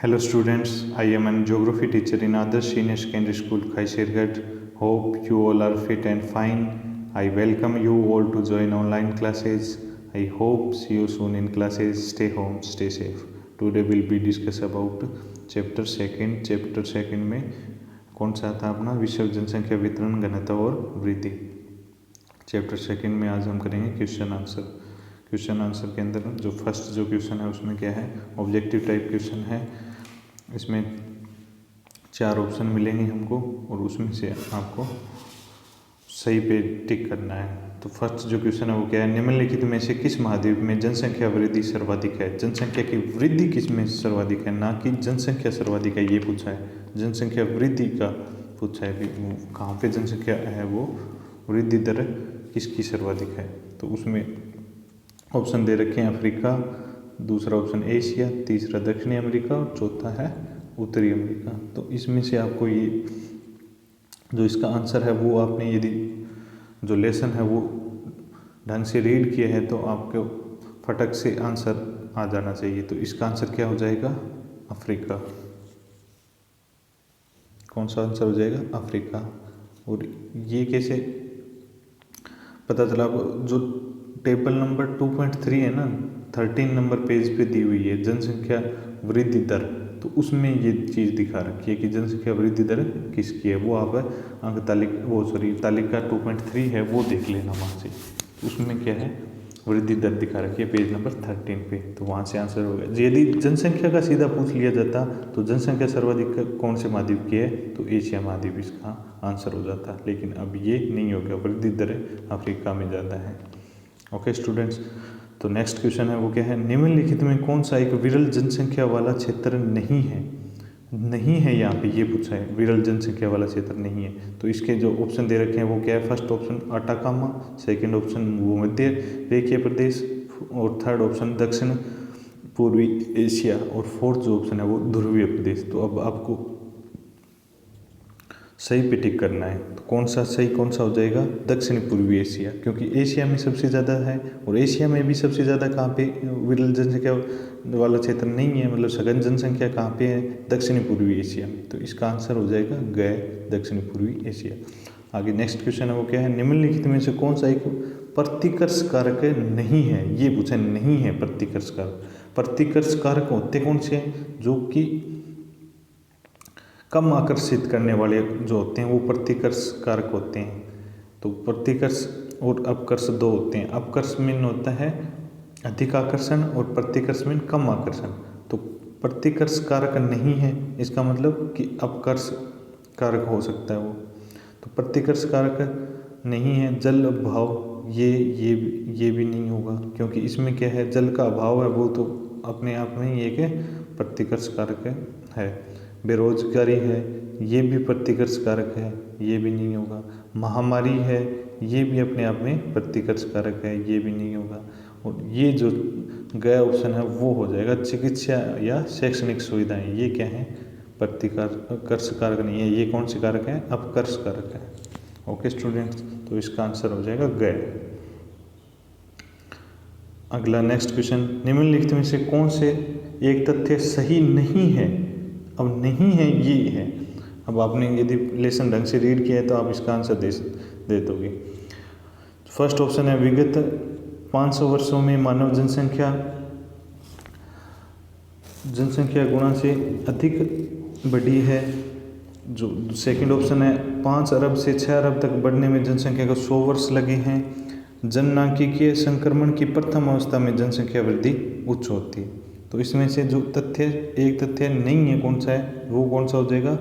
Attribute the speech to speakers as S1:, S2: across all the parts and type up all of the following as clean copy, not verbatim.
S1: Hello students, I am an geography teacher in Adarsh Senior Secondary School, Khaisirghat. Hope you all are fit and fine. I welcome you all to join online classes. I hope see you soon in classes. Stay home, stay safe. Today will be discuss about chapter second. Chapter second में कौन सा था अपना विश्व जनसंख्या वितरण घनत्व और वृद्धि। चैप्टर सेकंड में आज हम करेंगे क्वेश्चन आंसर। क्वेश्चन आंसर के अंदर जो फर्स्ट जो क्वेश्चन है उसमें क्या है, ऑब्जेक्टिव टाइप क्वेश्चन है। इसमें 4 ऑप्शन मिलेंगे हमको और उसमें से आपको सही पे टिक करना है। तो फर्स्ट जो क्वेश्चन है वो क्या है, निम्नलिखित में से किस महाद्वीप में जनसंख्या वृद्धि सर्वाधिक है। जनसंख्या की वृद्धि किस में सर्वाधिक है, ना कि जनसंख्या सर्वाधिक है, ये पूछा है। जनसंख्या वृद्धि का पूछा है, कहाँ पे जनसंख्या है, वो वृद्धि दर किसकी सर्वाधिक है। तो उसमें ऑप्शन दे रखे हैं अफ्रीका, दूसरा ऑप्शन एशिया, तीसरा दक्षिणी अमेरिका और चौथा है उत्तरी अमेरिका। तो इसमें से आपको ये जो इसका आंसर है वो आपने यदि जो लेसन है वो ढंग से रीड किया है तो आपको फटक से आंसर आ जाना चाहिए। तो इसका आंसर क्या हो जाएगा, अफ्रीका। कौन सा आंसर हो जाएगा, अफ्रीका। और ये कैसे पता चला, जो टेबल नंबर 2.3 है ना, 13 नंबर पेज पे दी हुई है जनसंख्या वृद्धि दर, तो उसमें ये चीज़ दिखा रखी है कि जनसंख्या वृद्धि दर किसकी है। वो आप अंक तालिका 2.3 है वो देख लेना वहाँ से, उसमें क्या है वृद्धि दर दिखा रखी है पेज नंबर 13 पे। तो वहाँ से आंसर हो गया। यदि जनसंख्या का सीधा पूछ लिया जाता तो जनसंख्या सर्वाधिक कौन से महाद्वीप की है, तो एशिया महाद्वीप इसका आंसर हो जाता। लेकिन अब ये नहीं हो गया, वृद्धि दर अफ्रीका में ज़्यादा है। ओके स्टूडेंट्स, तो नेक्स्ट क्वेश्चन है वो क्या है, निम्नलिखित में कौन सा एक विरल जनसंख्या वाला क्षेत्र नहीं है। नहीं है यहाँ पे ये पूछा है, विरल जनसंख्या वाला क्षेत्र नहीं है। तो इसके जो ऑप्शन दे रखे हैं वो क्या है, first option Atacama, second option भूमध्य रेखीय प्रदेश और थर्ड ऑप्शन दक्षिण पूर्वी एशिया और फोर्थ जो ऑप्शन है वो ध्रुवीय प्रदेश। तो अब आपको सही पे टिक करना है। तो कौन सा सही कौन सा हो जाएगा, दक्षिण पूर्वी एशिया, क्योंकि एशिया में सबसे ज़्यादा है और एशिया में भी सबसे ज़्यादा कहाँ पे विरल जनसंख्या वाला क्षेत्र नहीं है, मतलब सघन जनसंख्या कहाँ पे है, दक्षिणी पूर्वी एशिया में। तो इसका आंसर हो जाएगा गए दक्षिणी पूर्वी एशिया। आगे नेक्स्ट क्वेश्चन है वो क्या है, निम्नलिखित में से कौन सा एक प्रतिकर्ष कारक नहीं है, ये पूछा नहीं है प्रतिकर्ष कारक। प्रतिकर्ष कारक होते कौन से हैं, जो कि कम आकर्षित करने वाले जो होते हैं वो प्रतिकर्ष कारक होते हैं। तो प्रतिकर्ष और अपकर्ष दो होते हैं। अपकर्ष मीन होता है अधिक आकर्षण और प्रतिकर्ष मीन कम आकर्षण। तो प्रतिकर्ष कारक नहीं है, इसका मतलब कि अपकर्ष कारक हो सकता है वो। तो प्रतिकर्ष कारक नहीं है। जल अभाव ये भी नहीं होगा, क्योंकि इसमें क्या है, जल का अभाव है, वो तो अपने आप में ही एक प्रतिकर्ष कारक है। बेरोजगारी है, ये भी प्रतिकर्ष कारक है, ये भी नहीं होगा। महामारी है, ये भी अपने आप में प्रतिकर्ष कारक है, ये भी नहीं होगा। और ये जो गया ऑप्शन है वो हो जाएगा चिकित्सा या शैक्षणिक सुविधाएं, ये क्या है, प्रतिकर्ष कारक नहीं है। ये कौन से कारक है, अपकर्ष कारक है। ओके स्टूडेंट्स, तो इसका आंसर हो जाएगा गए। अगला नेक्स्ट क्वेश्चन, निम्नलिखित में से कौन से एक तथ्य सही नहीं है। अब नहीं है ये है। अब आपने यदि लेसन ढंग से रीड किया है तो आप इसका आंसर दे दोगे। फर्स्ट ऑप्शन है विगत 500 वर्षों में मानव जनसंख्या गुणा से अधिक बढ़ी है। जो सेकंड ऑप्शन है 5 अरब से 6 अरब तक बढ़ने में जनसंख्या को 100 वर्ष लगे हैं। जननांकिकीय संक्रमण की प्रथम अवस्था में जनसंख्या वृद्धि उच्च होती है। तो इसमें से जो एक तथ्य नहीं है कौन सा है, वो कौन सा हो जाएगा,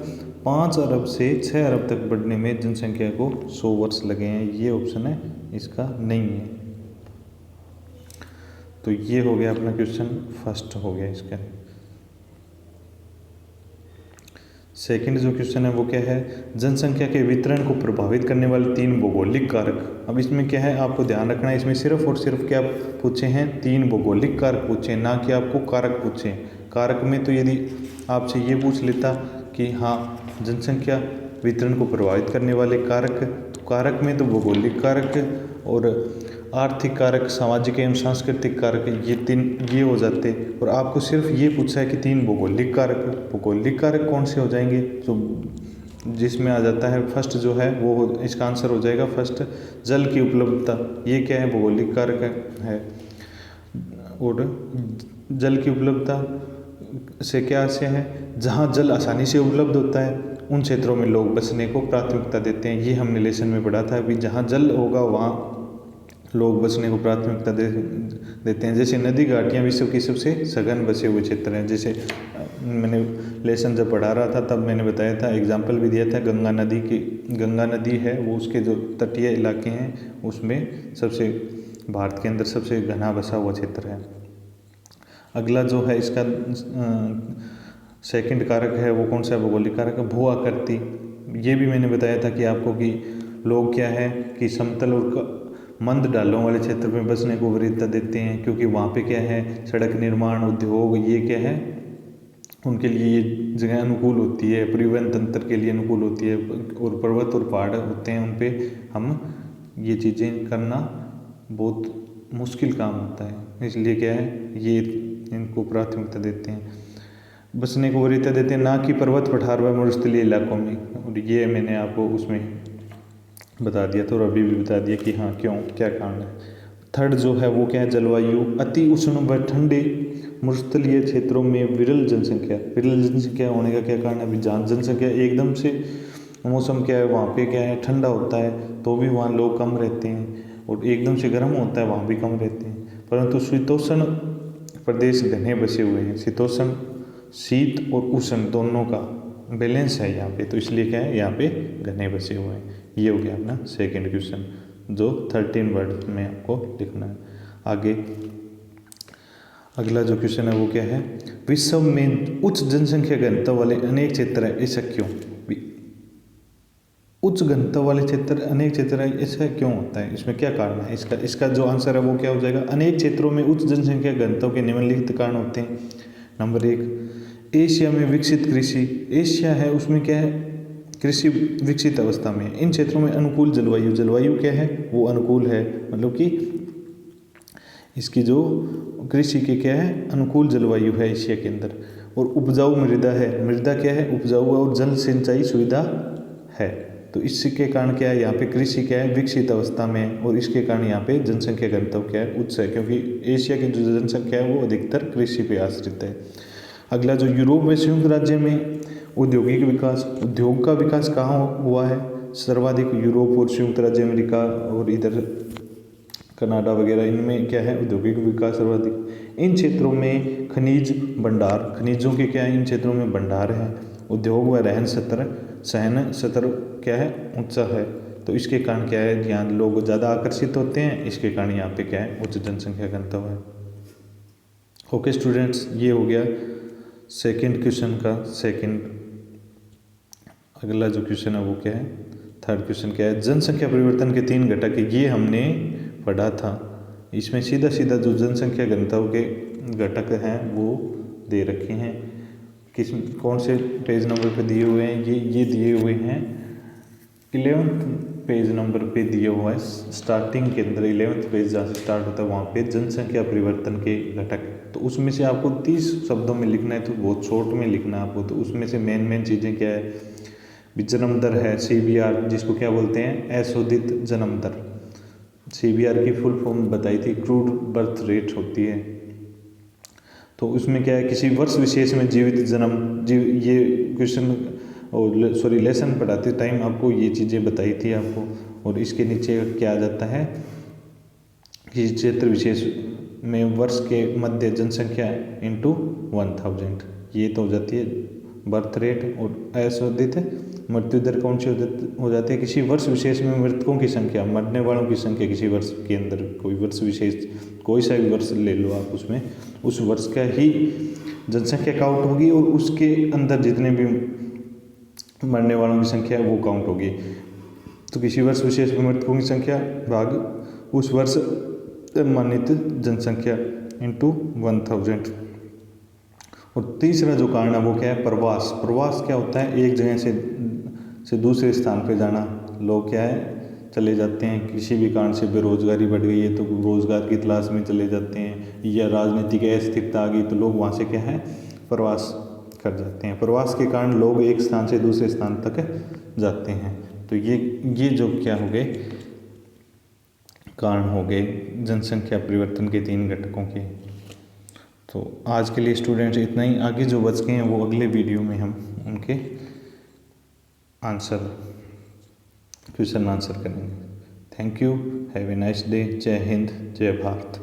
S1: 5 अरब से 6 अरब तक बढ़ने में जनसंख्या को 100 वर्ष लगे हैं, ये ऑप्शन है इसका नहीं है। तो ये हो गया अपना क्वेश्चन फर्स्ट हो गया इसका। सेकंड जो क्वेश्चन है वो क्या है, जनसंख्या के वितरण को प्रभावित करने वाले 3 भौगोलिक कारक। अब इसमें क्या है, आपको ध्यान रखना है, इसमें सिर्फ और सिर्फ क्या पूछे हैं, 3 भौगोलिक कारक पूछे, ना कि आपको कारक पूछे। कारक में तो यदि आपसे ये पूछ लेता कि हाँ जनसंख्या वितरण को प्रभावित करने वाले कारक, तो कारक में तो भौगोलिक कारक और आर्थिक कारक, सामाजिक एवं सांस्कृतिक कारक, ये 3 ये हो जाते। और आपको सिर्फ ये पूछा है कि 3 भौगोलिक कारक। भौगोलिक कारक कौन से हो जाएंगे, जो जिसमें आ जाता है फर्स्ट जो है वो इसका आंसर हो जाएगा फर्स्ट, जल की उपलब्धता। ये क्या है, भौगोलिक कारक है। और जल की उपलब्धता से क्या से है, जहाँ जल आसानी से उपलब्ध होता है उन क्षेत्रों में लोग बसने को प्राथमिकता देते हैं। ये हमने लेसन में पढ़ा था। अभी जहाँ जल होगा वहाँ लोग बसने को प्राथमिकता देते हैं। जैसे नदी घाटियाँ विश्व की सबसे सघन बसे हुए क्षेत्र हैं। जैसे मैंने लेसन जब पढ़ा रहा था तब मैंने बताया था, एग्जाम्पल भी दिया था, गंगा नदी है वो, उसके जो तटीय इलाके हैं उसमें सबसे भारत के अंदर सबसे घना बसा हुआ क्षेत्र है। अगला जो है इसका सेकंड कारक है वो कौन सा भौगोलिक कारक है, भू आकृति। ये भी मैंने बताया था कि आपको कि लोग क्या है कि समतल और मंद ढालों वाले क्षेत्र में बसने को वरीयता देते हैं, क्योंकि वहाँ पे क्या है सड़क निर्माण, उद्योग, ये क्या है उनके लिए ये जगह अनुकूल होती है, परिवहन तंत्र के लिए अनुकूल होती है। और पर्वत और पहाड़ होते हैं उन पे हम ये चीज़ें करना बहुत मुश्किल काम होता है, इसलिए क्या है ये इनको प्राथमिकता देते हैं, बसने को वरीयता देते हैं, ना कि पर्वत पठार व मरुस्थलीय इलाकों में। और ये मैंने आपको उसमें बता दिया था और अभी भी बता दिया कि हाँ क्यों, क्या कारण है। थर्ड जो है वो क्या है, जलवायु। अति उष्ण व ठंडे मरुस्थलीय क्षेत्रों में विरल जनसंख्या होने का क्या कारण है। अभी जहाँ जनसंख्या एकदम से मौसम क्या है वहाँ पे क्या है ठंडा होता है तो भी वहाँ लोग कम रहते हैं, और एकदम से गर्म होता है वहाँ भी कम रहते हैं। परंतु शीतोष्ण प्रदेश घने बसे हुए हैं। शीतोष्ण, शीत और उष्ण दोनों का बैलेंस है यहाँ पे, तो इसलिए क्या है यहाँ पे घने बसे हुए हैं। ये हो गया अपना सेकंड क्वेश्चन, जो 13 वर्ड में आपको लिखना है। आगे अगला जो क्वेश्चन है वो क्या है, विश्व में उच्च जनसंख्या घनत्व वाले अनेक क्षेत्र है, ऐसा क्यों। उच्च घनत्व वाले क्षेत्र अनेक क्षेत्र है, ऐसा क्यों होता है, इसमें क्या कारण है। इसका जो आंसर है वो क्या हो जाएगा, अनेक क्षेत्रों में उच्च जनसंख्या घनत्व के निम्नलिखित कारण होते हैं। नंबर 1, एशिया में विकसित कृषि। एशिया है उसमें क्या है कृषि विकसित अवस्था में। इन क्षेत्रों में अनुकूल जलवायु क्या है वो अनुकूल है, मतलब कि इसकी जो कृषि के क्या है अनुकूल जलवायु है एशिया के अंदर। और उपजाऊ मृदा है, मृदा क्या है उपजाऊ और जल सिंचाई सुविधा है, तो इसके कारण क्या है यहाँ पे कृषि क्या है विकसित अवस्था में है, और इसके कारण यहाँ पे जनसंख्या घनत्व क्या है उच्च है, क्योंकि एशिया की जो जनसंख्या है वो अधिकतर कृषि पे आश्रित है। अगला जो यूरोप व संयुक्त राज्य में औद्योगिक विकास, उद्योग का विकास कहाँ हुआ है सर्वाधिक, यूरोप और संयुक्त राज्य अमेरिका और इधर कनाडा वगैरह, इनमें क्या है औद्योगिक विकास सर्वाधिक। इन क्षेत्रों में खनिज भंडार, खनिजों के क्या है इन क्षेत्रों में भंडार है। उद्योग व सहन सत्र क्या है ऊंचा है, तो इसके कारण क्या है यहाँ लोग ज़्यादा आकर्षित होते हैं, इसके कारण यहाँ पे क्या है उच्च जनसंख्या घनत्व है। ओके स्टूडेंट्स, ये हो गया सेकंड क्वेश्चन का सेकंड। अगला जो क्वेश्चन है वो क्या है, थर्ड क्वेश्चन क्या है, जनसंख्या परिवर्तन के 3 घटक, ये हमने पढ़ा था। इसमें सीधा जो जनसंख्या घनत्व के घटक हैं वो दे रखे हैं, कौन से पेज नंबर पे दिए हुए हैं, ये दिए हुए हैं 11th पेज नंबर पे दिया हुआ है, स्टार्टिंग के अंदर 11th पेज जहाँ से स्टार्ट होता है वहाँ पे जनसंख्या परिवर्तन के घटक। तो उसमें से आपको 30 शब्दों में लिखना है, तो बहुत शॉर्ट में लिखना है आपको। तो उसमें से मेन चीज़ें क्या है, जन्म दर है CBR, जिसको क्या बोलते हैं अशोधित जन्म दर। CBR की फुल फॉर्म बताई थी, क्रूड बर्थ रेट होती है। तो उसमें क्या है किसी वर्ष विशेष में ये क्वेश्चन और सॉरी लेसन पढ़ाते टाइम आपको ये चीज़ें बताई थी आपको। और इसके नीचे क्या आ जाता है कि क्षेत्र विशेष में वर्ष के मध्य जनसंख्या इंटू 1000, ये तो हो जाती है बर्थ रेट। और अशोधित मृत्यु दर कौन सी हो जाती है, किसी वर्ष विशेष में मृतकों की संख्या, मरने वालों की संख्या किसी वर्ष के अंदर, कोई वर्ष विशेष कोई सा भी वर्ष ले लो आप, उसमें उस वर्ष का ही जनसंख्या काउंट होगी और उसके अंदर जितने भी मरने वालों की संख्या है वो काउंट होगी। तो किसी वर्ष विशेष में मृतकों की संख्या भाग उस वर्ष मानित जनसंख्या इंटू 1000। और तीसरा जो कारण है वो क्या है प्रवास क्या होता है, एक जगह से दूसरे स्थान पे जाना। लोग क्या है चले जाते हैं, किसी भी कारण से बेरोजगारी बढ़ गई है तो रोजगार की तलाश में चले जाते हैं, या राजनीतिक अस्थिरता आ गई तो लोग वहाँ से क्या है प्रवास कर जाते हैं। प्रवास के कारण लोग एक स्थान से दूसरे स्थान तक जाते हैं। तो ये जो क्या हो गए कारण हो गए जनसंख्या परिवर्तन के 3 घटकों के। तो आज के लिए स्टूडेंट्स इतना ही, आगे जो बच गए हैं वो अगले वीडियो में हम उनके क्वेश्चन आंसर करेंगे। Thank you, have a nice day. जय हिंद, जय भारत।